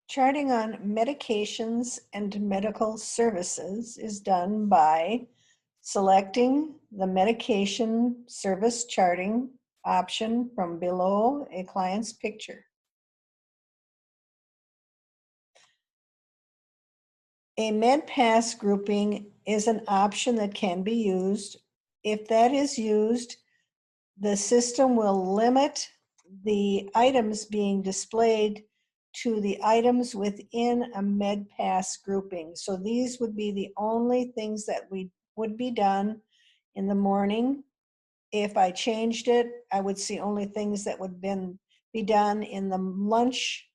Charting on medications and medical services is done by selecting the medication service charting option from below a client's picture. A MedPass grouping is an option that can be used. If that is used, the system will limit the items being displayed to the items within a MedPass grouping. So these would be the only things that would be done in the morning. If I changed it, I would see only things that would be done in the lunch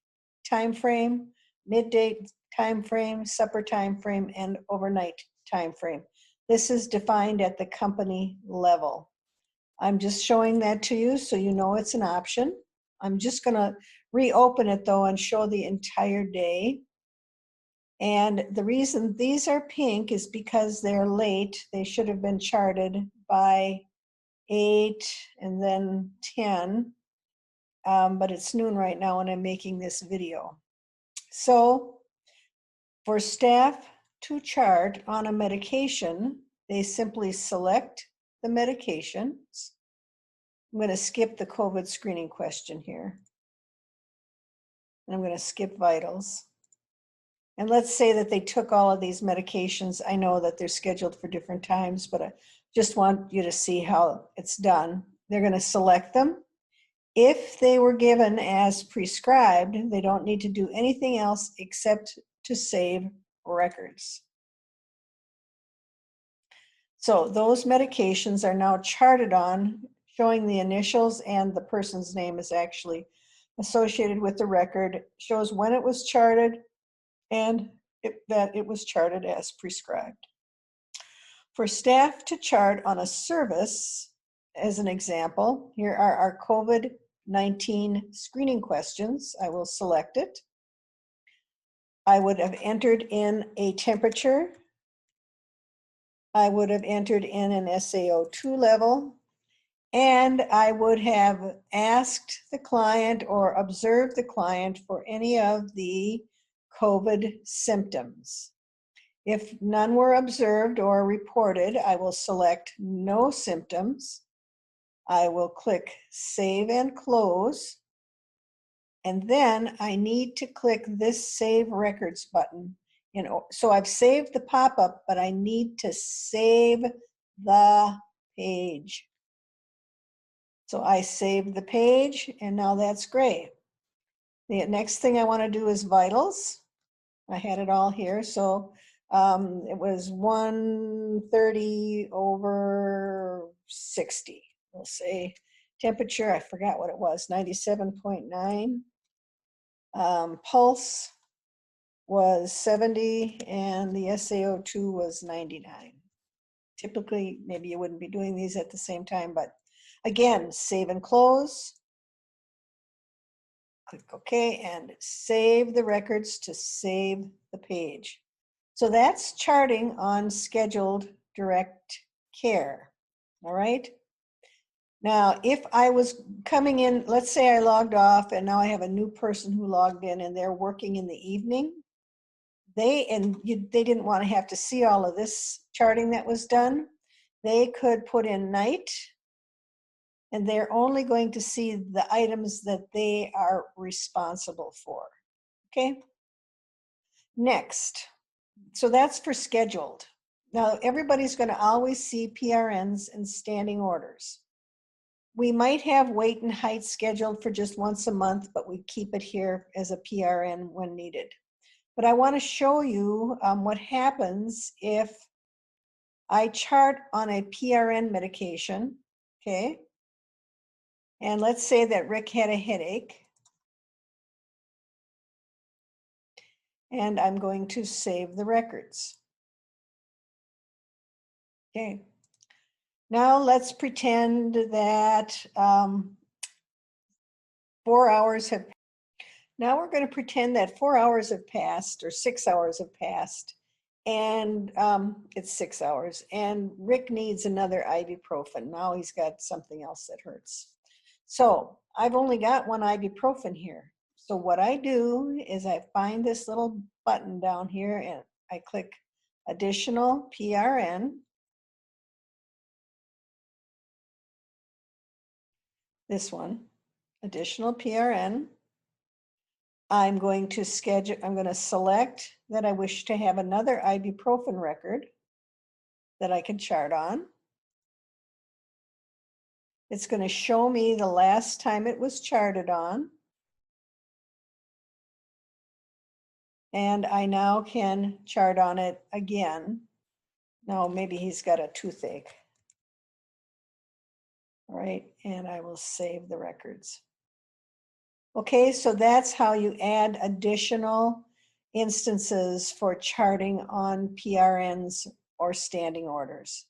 time frame, midday time frame, supper time frame, and overnight time frame. This is defined at the company level. I'm just showing that to you so you know it's an option. I'm just going to reopen it though and show the entire day. And the reason these are pink is because they're late. They should have been charted by 8 and then 10, but it's noon right now when I'm making this video. So for staff to chart on a medication, they simply select the medications. I'm going to skip the COVID screening question here. And I'm going to skip vitals. And let's say that they took all of these medications. I know that they're scheduled for different times, but I just want you to see how it's done. They're going to select them. If they were given as prescribed, they don't need to do anything else except to save records. So those medications are now charted on, showing the initials, and the person's name is actually associated with the record, shows when it was charted and that it was charted as prescribed. For staff to chart on a service, as an example, here are our COVID-19 screening questions. I will select it. I would have entered in a temperature. I would have entered in an SaO2 level, and I would have asked the client or observed the client for any of the COVID symptoms. If none were observed or reported, I will select no symptoms. I will click Save and Close. And then I need to click this Save Records button. So I've saved the pop-up, but I need to save the page. So I saved the page, and now that's great. The next thing I want to do is vitals. I had it all here. So it was 130 over 60. We'll say temperature, I forgot what it was, 97.9. Pulse was 70, and the SaO2 was 99. Typically, maybe you wouldn't be doing these at the same time, but again, save and close. Click OK and save the records to save the page. So that's charting on scheduled direct care. All right. Now, if I was coming in, let's say I logged off and now I have a new person who logged in and they're working in the evening, they didn't want to have to see all of this charting that was done. They could put in night, and they're only going to see the items that they are responsible for. Okay? Next, so that's for scheduled. Now, everybody's going to always see PRNs and standing orders. We might have weight and height scheduled for just once a month, but we keep it here as a PRN when needed. But I want to show you what happens if I chart on a PRN medication, okay? And let's say that Rick had a headache. And I'm going to save the records. Okay. Now let's pretend that 4 hours have. Now we're going to pretend that 4 hours have passed, or 6 hours have passed, and it's 6 hours. And Rick needs another ibuprofen. Now he's got something else that hurts. So I've only got one ibuprofen here. So what I do is I find this little button down here and I click additional PRN. This one, additional PRN. I'm going to schedule, I'm going to select that I wish to have another ibuprofen record that I can chart on. It's going to show me the last time it was charted on. And I now can chart on it again. Now maybe he's got a toothache. All right, and I will save the records. Okay, so that's how you add additional instances for charting on PRNs or standing orders.